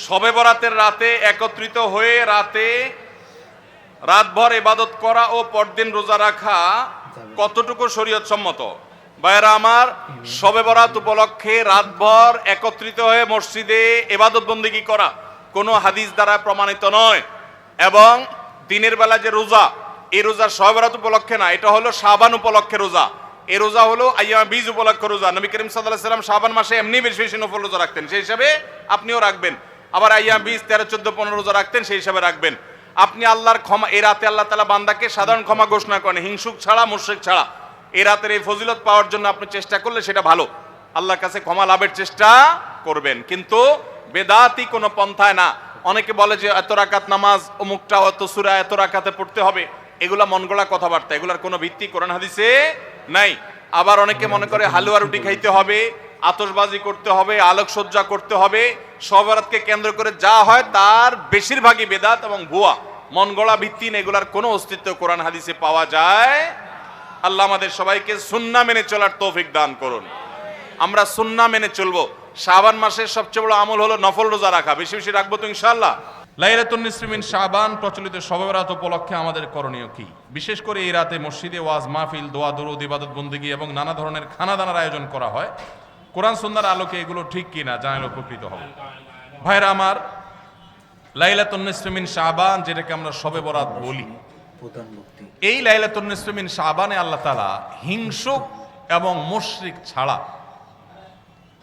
শবে বরাতের রাতে একত্রিত হয়ে রাতভর ইবাদত করা ও পরদিন রোজা রাখা কতটুকু শরীয়ত সম্মত? ভাইয়েরা আমার, শবে বরাত উপলক্ষে রাতভর একত্রিত হয়ে মসজিদে ইবাদত বন্দেগী করা কোনো হাদিস দ্বারা প্রমাণিত নয়। এবং দিনের বেলা যে রোজা, এই রোজা শবে বরাত উপলক্ষে না, এটা হলো শাবান উপলক্ষে রোজা। এই রোজা হলো আইয়ামে বীজ উপলক্ষে রোজা। নবী করিম সাল্লাল্লাহু আলাইহি ওয়াসাল্লাম শাবান মাসে এমনি বেশি বেশি নফল রোজা রাখতেন, সেই হিসাবে আপনিও রাখবেন। আবার আইয়ামে বীজ 13, 14, 15 রোজা রাখতেন, সেই হিসাবে রাখবেন। আপনি আল্লাহর ক্ষমা, এই রাতে আল্লাহ তাআলা বান্দাকে সাধারণ ক্ষমা ঘোষণা করেন, হিংসুক ছাড়া, মুশরিক ছাড়া। এই রাতের এই ফজিলত পাওয়ার জন্য আপনি চেষ্টা করলে সেটা ভালো, আল্লাহর কাছে ক্ষমা লাভের চেষ্টা করবেন, কিন্তু বেদাতি কোনো পন্থায় না। অনেকে বলে যে এত রাকাত নামাজ, অমুকটা এত সূরা এত রাকাতে পড়তে হবে, এগুলা মন গড়া কথাবার্তা, এগুলার কোনো ভিত্তি কোরআন হাদিসে নাই। আবার অনেকে মনে করে হালুয়া রুটি খাইতে হবে, আতশবাজি করতে হবে, আলোকসজ্জা করতে হবে। শবে বরাতকে কেন্দ্র করে যা হয় তার বেশিরভাগই বেদাত এবং ভুয়া, মন গড়া ভিত্তি, এগুলার কোনো অস্তিত্ব কোরআন হাদিসে পাওয়া যায়। আল্লাহ আমাদের সবাইকে সুন্নাহ মেনে চলার তৌফিক দান করুন। আমরা সুন্নাহ মেনে চলবো। শাবান মাসের সবচেয়ে বড় আমল হলো নফল রোজা রাখা, বেশি বেশি রাখবো তো ইনশাআল্লাহ। লাইলাতুন নিসফি মিন শাবান প্রচলিত শবে বরাত উপলক্ষে আমাদের করণীয় কি? বিশেষ করে এই রাতে মসজিদে ওয়াজ মাহফিল, দোয়া দরুদ, ইবাদত বন্দেগী এবং নানা ধরনের খানাদানার আয়োজন করা হয়। কোরআন সুন্নাহর আলোকে এগুলো ঠিক কিনা জানলে উপকৃত হব। ভাইরা আমার, লাইলাতুন নিসফি মিন শাবান, যেটাকে আমরা শবে বরাত বলি, এই লাইলাতুন নিসফি মিন শাবানে আল্লাহ তাআলা হিংসুক এবং মুশরিক ছাড়া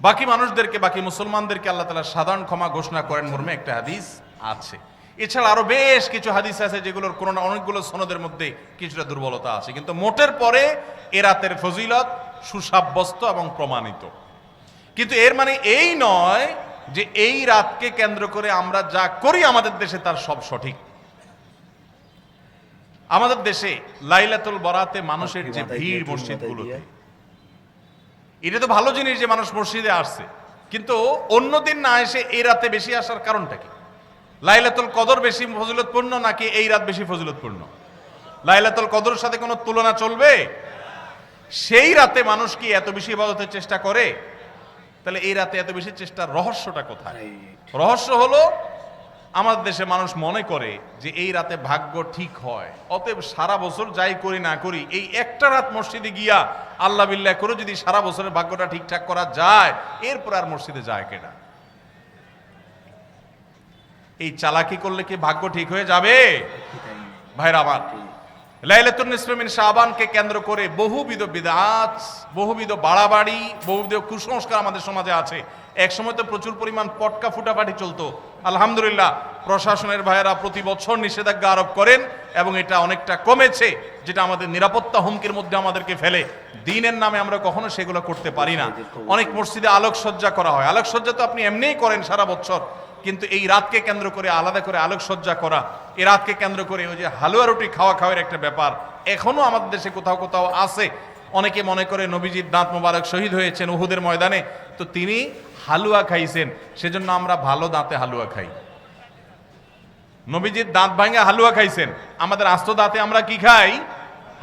বাকি মানুষদেরকে, বাকি মুসলমানদেরকে আল্লাহ তাআলা সাধারণ ক্ষমা ঘোষণা করেন মর্মে একটা হাদিস আছে। এছাড়া আরো বেশ কিছু হাদিস আছে যেগুলোর কোনো না অনেকগুলো সনদের মধ্যে কিছুটা দুর্বলতা আছে, কিন্তু মোটের পরে এ রাতের ফজিলত সুসাব্যস্ত এবং প্রমাণিত। কিন্তু এর মানে এই নয় যে এই রাতকে কেন্দ্র করে আমরা যা করি আমাদের দেশে তার সব সঠিক। আমাদের দেশে লাইলাতুল বরাতে মানুষের যে ভিড় মসজিদগুলোতে, এটা তো ভালো জিনিস যে মানুষ মসজিদে আসছে, কিন্তু অন্যদিন না এসে এই রাতে বেশি আসার কারণটা কি? লাইলাতুল কদর বেশি ফজিলতপূর্ণ নাকি এই রাত বেশি ফজিলতপূর্ণ? লাইলাতুল কদরের সাথে কোনো তুলনা চলবে? সেই রাতে মানুষ কি এত বেশি ইবাদতের চেষ্টা করে? তাহলে এই রাতে এত বেশি চেষ্টার রহস্যটা কোথায়? রহস্য হলো আমাদের দেশে মানুষ মনে করে যে এই রাতে ভাগ্য ঠিক হয়, অতএব সারা বছর যাই করি না করি এই একটা রাত মসজিদে গিয়া আল্লাহ বিল্লাহ করে যদি সারা বছরের ভাগ্যটা ঠিকঠাক করা যায়, এরপর আর মসজিদে যায় কেনা। এই চালাকি করলে কি ভাগ্য ঠিক হয়ে যাবে? ভাইরা আমার, লাইলাতুন নিসফি মিন শাবানকে কেন্দ্র করে বহুবিধ বিদআত, বহুবিধ বাড়াবাড়ি, বহুবিধ কুসংস্কার আমাদের সমাজে আছে। এক সময় তো প্রচুর পরিমাণ পটকা ফুটাফাটি চলতো। আলহামদুলিল্লাহ, প্রশাসনের ভাইয়েরা প্রতি বছর নিষেধাজ্ঞা আরোপ করেন এবং এটা অনেকটা কমেছে, যেটা আমাদের নিরাপত্তা হুমকির মধ্যে আমাদেরকে ফেলে। দ্বীনের নামে আমরা কখনো সেগুলো করতে পারি না। অনেক মসজিদে আলোকসজ্জা করা হয়, আলোকসজ্জা তো আপনি এমনিই করেন সারা বছর, কিন্তু এই রাতকে কেন্দ্র করে আলাদা করে আলোকসজ্জা করা, এই রাতকে কেন্দ্র করে ওই যে হালুয়া রুটি খাওয়ার একটা ব্যাপার এখনো আমাদের দেশে কোথাও কোথাও আছে। অনেকে মনে করে নবীজির দাঁত মোবারক শহীদ হয়েছেন উহুদের ময়দানে, তো তিনি হালুয়া খাইছেন, সেজন্য আমরা ভালো দাঁতে হালুয়া খাই। নবীজির দাঁত ভাঙা হালুয়া খাইছেন, আমাদের আস্ত দাঁতে আমরা কি খাই?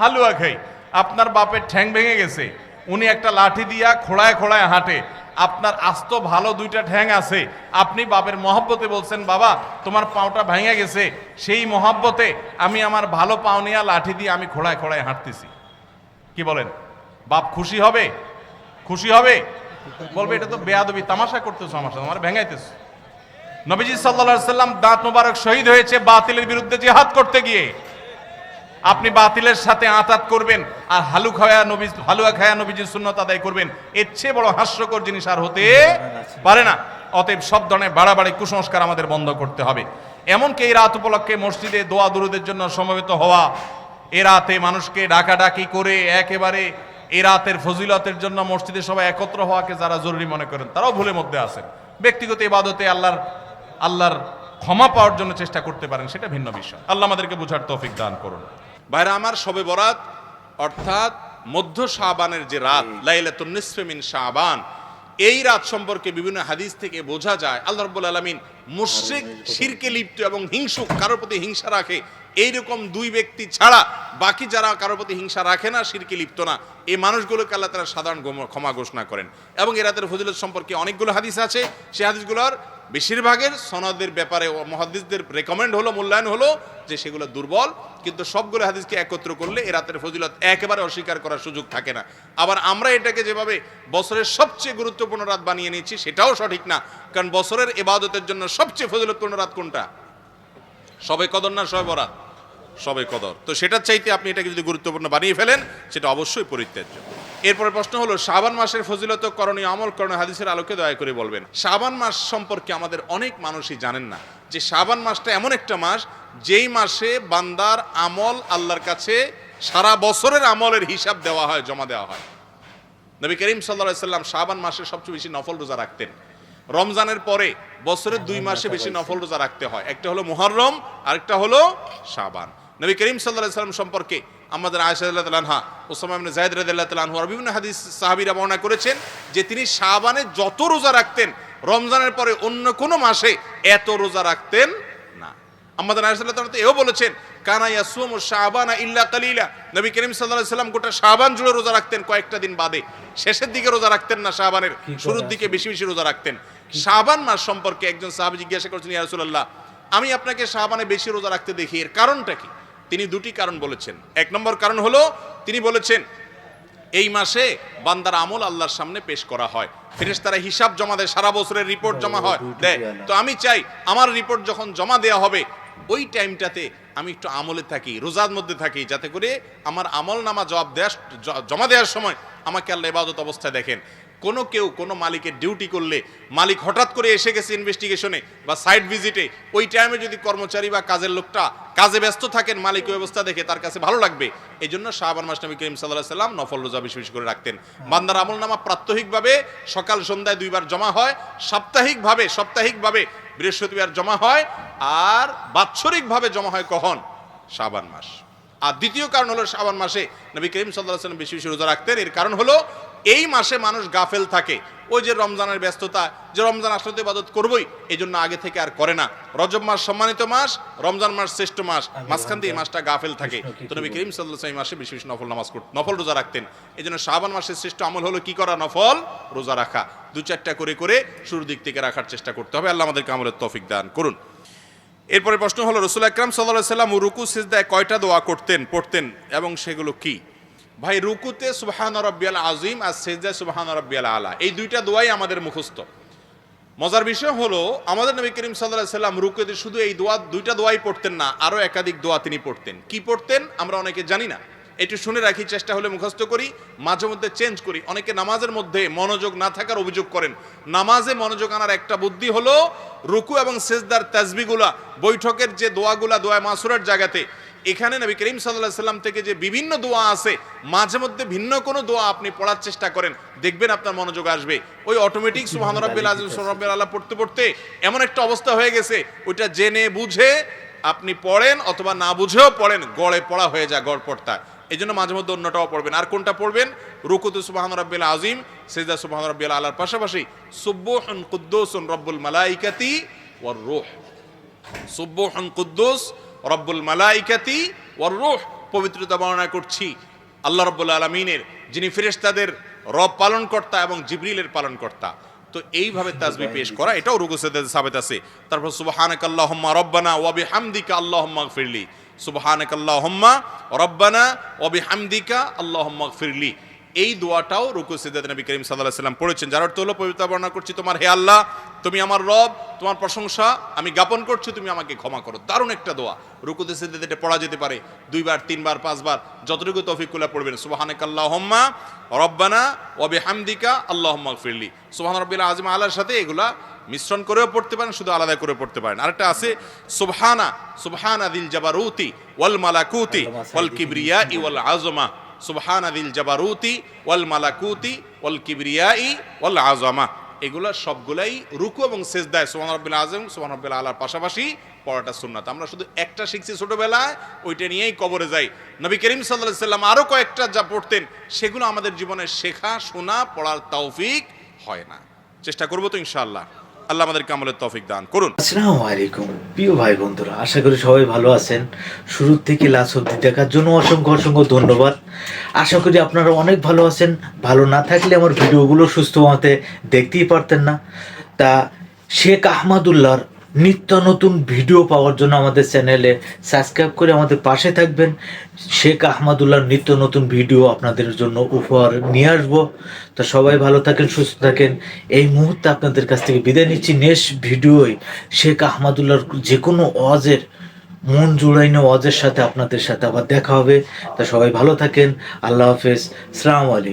হালুয়া খাই। আপনার বাপের ঠ্যাং ভেঙে গেছে, উনি একটা লাঠি দিয়া খোড়ায় খোড়ায় হাঁটে, আপনার আস্ত ভালো দুইটা ঠ্যাং আছে, আপনি বাপের মহব্বতে বলছেন বাবা তোমার পাওটা ভেঙে গেছে, সেই মহব্বতে আমি আমার ভালো পাও নিয়া লাঠি দিয়ে আমি খোড়ায় খোড়ায় হাঁটতেছি। কি বলেন? বাপ খুশি হবে? খুশি হবে? বলবে এটা তো বেয়াদবি, তামাশা করতেছো আমার সাথে, আমার ভেঙাইতেছো। নবীজি সাল্লাল্লাহু আলাইহি সাল্লাম দাঁত মোবারক শহীদ হয়েছে বাতিলের বিরুদ্ধে জিহাদ করতে গিয়ে। আপনি বাতিলের সাথে আঁতাত করবেন আর হালুয়া খায়া নবীজির সুন্নাত আদায় করবেন, এর চেয়ে বড় হাস্যকর জিনিস আর হতে পারে না। অতএব সব ধরনের বাড়াবাড়ি কুসংস্কার আমাদের বন্ধ করতে হবে। এমনকি এই রাত উপলক্ষে মসজিদে দোয়া দুরুদের জন্য সমবেত হওয়া, এ রাতে মানুষকে ডাকাডাকি করে একেবারে এ রাতের ফজিলতের জন্য মসজিদে সবাই একত্র হওয়াকে যারা জরুরি মনে করেন তারাও ভুলের মধ্যে আছেন। ব্যক্তিগত ইবাদতে আল্লাহর ক্ষমা পাওয়ার জন্য চেষ্টা করতে পারেন, সেটা ভিন্ন বিষয়। আল্লাহ আমাদেরকে বুঝার তৌফিক দান করুন। ভাইরা আমার, শবে বরাত অর্থাৎ মধ্য শাবানের যে রাত, লাইলাতুন নিসফি মিন শাবান, এই রাত সম্পর্কে বিভিন্ন হাদিস থেকে বোঝা যায় আল্লাহ রাব্বুল আলামিন মুশরিক, শিরকে লিপ্ত এবং হিংসুক, কারোর প্রতি হিংসা রাখে এইরকম দুই ব্যক্তি ছাড়া বাকি যারা কারোর প্রতি হিংসা রাখে না, শিরকে লিপ্ত না, এই মানুষগুলোকে আল্লাহ তাআলা সাধারণ ক্ষমা ঘোষণা করেন। এবং এই রাতের ফজিলত সম্পর্কে অনেকগুলো হাদিস আছে, সেই হাদিসগুলোর বেশিরভাগের সনদের ব্যাপারে মুহাদ্দিসদের রেকমেন্ড হলো, মূল্যায়ন হলো যে সেগুলো দুর্বল, কিন্তু সবগুলো হাদিসকে একত্র করলে এই রাতের ফজিলত একেবারে অস্বীকার করার সুযোগ থাকে না। আবার আমরা এটাকে যেভাবে বছরের সবচেয়ে গুরুত্বপূর্ণ রাত বানিয়ে নিচ্ছি সেটাও সঠিক না, কারণ বছরের ইবাদতের জন্য সবচেয়ে ফজিলতপূর্ণ রাত কোনটা? শবে কদর না শবে বরাত? শবে কদর। তো সেটার চাইতে আপনি এটাকে যদি গুরুত্বপূর্ণ বানিয়ে ফেলেন সেটা অবশ্যই পরিত্যাজ্য। এরপরে প্রশ্ন হলো শাবান মাসের ফজিলত করণীয় আমল করণীয় হাদিসের আলোকে দয়া করে বলবেন। শাবান মাস সম্পর্কে আমাদের অনেক মানুষই জানেন না যে শাবান মাসটা এমন একটা মাস যেই মাসে বান্দার আমল আল্লাহর কাছে সারা বছরের আমলের হিসাব দেওয়া হয়, জমা দেওয়া হয়। নবী করিম সাল্লাল্লাহু আলাইহি সাল্লাম শাবান মাসে সবচেয়ে বেশি নফল রোজা রাখতেন। রমজানের পরে বছরের 2 মাসে বেশি নফল রোজা রাখতে হয়, একটা হলো মুহররম আরেকটা হলো শাবান। নবী করিম সাল্লাল্লাহু আলাইহি সাল্লাম সম্পর্কে আমাদের আয়েশা রাদিয়াল্লাহু তাআলা আনহা, উসামা ইবনে যায়েদ রাদিয়াল্লাহু তাআলা আনহু আর বিভিন্ন হাদিস সাহাবীরা বর্ণনা করেছেন যে তিনি শাবানে যত রোজা রাখতেন রমজানের পরে অন্য কোনো মাসে এত রোজা রাখতেন না। আমাদের আয়েশা রাদিয়াল্লাহু তাআলা এও বলেছেন কানা ইয়াসুমু শাবানা ইল্লা কালিলা, নবী করিম সাল্লাল্লাহু আলাইহি সাল্লাম গোটা শাবান জুড়ে রোজা রাখতেন, কয়েকটা দিন বাদে। শেষের দিকে রোজা রাখতেন না, শাবানের শুরুর দিকে বেশি বেশি রোজা রাখতেন। শাবান মাস সম্পর্কে একজন সাহাবী জিজ্ঞাসা করেছেন, ইয়া রাসূলুল্লাহ, আমি আপনাকে শাবানে বেশি রোজা রাখতে দেখি, এর কারণটা কি? তিনি দুটি কারণ বলেছেন। এক নম্বর কারণ হলো তিনি বলেছেন এই মাসে বান্দার আমল আল্লাহর সামনে পেশ করা হয়, ফেরেশতারা হিসাব জমা দেয়, সারা বছরের রিপোর্ট জমা হয় দেয়। তো আমি চাই আমার রিপোর্ট যখন জমা দেওয়া হবে ওই টাইমটাতে আমি একটু আমলে থাকি, রোজার মধ্যে থাকি, যাতে করে আমার আমল নামা জমা দেওয়ার সময় আমাকে আল্লাহ ইবাদত অবস্থায় দেখেন। কেউ কোনো মালিকের ডিউটি করলে মালিক হঠাৎ করে এসে গেছে ইনভেস্টিগেশনে বা সাইট ভিজিটে, ওই টাইমে যদি কর্মচারী বা কাজের লোকটা কাজে ব্যস্ত থাকেন, মালিক ওই অবস্থা দেখে তার কাছে ভালো লাগবে। এই জন্য শাবান মাস নবী করিম সাল্লাল্লাহু আলাইহি সাল্লাম নফল রোজা বেশি বেশি করে রাখতেন। বান্দার আমল নামা প্রাত্যহিকভাবে সকাল সন্ধ্যায় 2 বার জমা হয়, সাপ্তাহিকভাবে বৃহস্পতিবার জমা হয়, আর বাৎসরিকভাবে জমা হয় কখন? শাবান মাস। আর দ্বিতীয় কারণ হলো শাবান মাসে নবী করিম সাল্লাল্লাহু আলাইহি সাল্লাম বেশি বেশি রোজা রাখতেন, এর কারণ হলো এই মাসে মানুষ গাফেল থাকে। ওই যে রমজানের ব্যস্ততা, যে রমজান আসলে তো ইবাদত করবই, এই জন্য আগে থেকে আর করে না। রজব মাস সম্মানিত মাস, রমজান মাস শ্রেষ্ঠ মাস, মাঝখান দিয়ে এই মাসটা গাফেল থাকে। তো নবী করিম সাল্লাল্লাহু আলাইহি ওয়াসাল্লাম এই মাসে বেশি বেশি নফল রোজা রাখতেন। এই জন্য শাবান মাসের শ্রেষ্ঠ আমল হলো কি করা? নফল রোজা রাখা। 2-4টা করে শুরুর দিক থেকে রাখার চেষ্টা করতে হবে। আল্লাহ আমাদেরকে আমলের তৌফিক দান করুন। এরপরে প্রশ্ন হলো রাসূল আকরাম সাল্লাল্লাহু আলাইহি ওয়াসাল্লাম রুকু সিজদায় কয়টা দোয়া পড়তেন এবং সেগুলো কি? ভাই, রুকুতে সুবহান রাব্বিয়াল আযীম আর সিজদায় সুবহান রাব্বিয়াল আলা, এই দুইটা দোয়াই আমাদের মুখস্থ। মজার বিষয় হলো আমাদের নবী করিম সাল্লাল্লাহু আলাইহি ওয়াসাল্লাম রুকুতে শুধু এই দুইটা দোয়াই পড়তেন না, আরো একাধিক দোয়া তিনি পড়তেন। কি পড়তেন আমরা অনেকে জানি না, একটু শুনে রাখি, চেষ্টা হলে মুখস্থ করি, মাঝে মধ্যে চেঞ্জ করি। অনেকে নামাজের মধ্যে মনোযোগ না থাকার অভিযোগ করেন। নামাজে মনোযোগ আনার একটা বুদ্ধি হলো রুকু এবং সিজদার তাসবিহগুলা, বৈঠকের যে দোয়াগুলা, দোয়া মাসুরার জায়গাতে, এখানে নবী করিম সাল্লাল্লাহু আলাইহি ওয়াসাল্লাম থেকে যে বিভিন্ন দোয়া আছে, মাঝে মধ্যে ভিন্ন কোনো দোয়া আপনি পড়ার চেষ্টা করেন, দেখবেন আপনার মনোযোগ আসবে। ওই অটোমেটিক সুবহান রাব্বিল আযীম সুবহান রাব্বিল আলা পড়তে পড়তে এমন একটা অবস্থা হয়ে গেছে, ওইটা জেনে বুঝে আপনি পড়েন অথবা না বুঝেও পড়েন, গড়ে পড়া হয়ে যায়, গড় পড়তা। এই জন্য মাঝে মধ্যে অন্যটাও পড়বেন। আর কোনটা পড়বেন? রুকুতে সুবহান রাব্বিল আযীম, সিজদা সুবহান রাব্বিল আলার পাশাপাশি সুবহুন কুদ্দুসুন রব্বুল মালাইকাতি ওয়ার রূহ, সুবহুন কুদ্দুস রব্বুল মালাইকাতি ওয়ার রূহ, পবিত্রতা বর্ণনা করছি আল্লাহ রাব্বুল আলামিনের, যিনি ফেরেশতাদের রব পালনকর্তা এবং জিবরিলের পালনকর্তা। তো এইভাবে তাসবিহ পেশ করা, এটাও রুকু সিজদাতে সাবিত আছে। তারপর সুবহানাকাল্লাহুম্মা রব্বানা ওয়া বিহামদিকা আল্লাহুম্মা গফিরলি, সুবহানাকাল্লাহুম্মা রব্বানা ওয়া বিহামদিকা আল্লাহুম্মা গফিরলি, এই দোয়াটাও রুকু সিজদাতে নবী করিম সাল্লাল্লাহু আলাইহি ওয়াসাল্লাম পড়েছেন, যার অর্থ হলো পবিত্রতা বর্ণনা করছি তোমার, হে আল্লাহ তুমি আমার রব, তোমার প্রশংসা আমি জ্ঞাপন করছি, তুমি আমাকে ক্ষমা করো। দারুণ একটা দোয়া, রুকুতে সিজদাতে এটা পড়া যেতে পারে 2 বার 3 বার 5 বার, যতটুকু তৌফিক কুল্লা পড়বেন। সুবহানাকাল্লাহুম্মা রব্বানা ওয়া বিহামদিকা আল্লাহুম্মা গফিরলি, সুবহান রাব্বিল আযীম আলার সাথে এগুলা মিশ্রণ করেও পড়তে পারেন, শুধু আলাদা করে পড়তে পারেন। আরেকটা আছে সুবহানা দিল জাবারুতি ওয়াল মালাকুতি ওয়াল কিবরিয়াই ওয়াল আযমা, সুবহানা দিল জাবারুতি ওয়াল মালাকুতি ওয়াল কিবরিয়াই ওয়াল আযমা, এগুলা সবগুলাই রুকু এবং সিজদায় সুবহান রাব্বিল আযীম সুবহান রাব্বিল আলার পাশাপাশি পড়াটা সুন্নাত। আমরা শুধু একটা শিখছি ছোটবেলায়, ওইটা নিয়েই কবরে যাই। নবী করিম সাল্লাল্লাহু আলাইহি ওয়াসাল্লাম আরো কয়েকটা যা পড়তেন সেগুলো আমাদের জীবনে শেখা, শোনা, পড়ার তৌফিক হয় না। চেষ্টা করবো তো ইনশাআল্লাহ। আল্লাহ আমাদেরকে আমলের তৌফিক দান করুন। আসসালামু আলাইকুম প্রিয় ভাই বন্ধুরা, আশা করি সবাই ভালো আছেন। শুরু থেকে লাস্ট অবধি দেখার জন্য অসংখ্য অসংখ্য ধন্যবাদ। আশা করি আপনারা অনেক ভালো আছেন। ভালো না থাকলে আমার ভিডিওগুলো সুস্থ মতে দেখতেই পারতেন না। তা শেখ আহমদুল্লাহর নিত্য নতুন ভিডিও পাওয়ার জন্য আমাদের চ্যানেলে সাবস্ক্রাইব করে আমাদের পাশে থাকবেন। শেখ আহমদুল্লাহর নিত্য নতুন ভিডিও আপনাদের জন্য উপহার নিয়ে আসবো। তা সবাই ভালো থাকেন, সুস্থ থাকেন। এই মুহূর্তে আপনাদের কাছ থেকে বিদায় নিচ্ছি। নেক্সট ভিডিওয় শেখ আহমদুল্লাহর যে কোনো ওয়াজের মন জুড়াইনো ওয়াজের সাথে আপনাদের সাথে আবার দেখা হবে। তা সবাই ভালো থাকেন। আল্লাহ হাফেজ। আসসালামু আলাইকুম।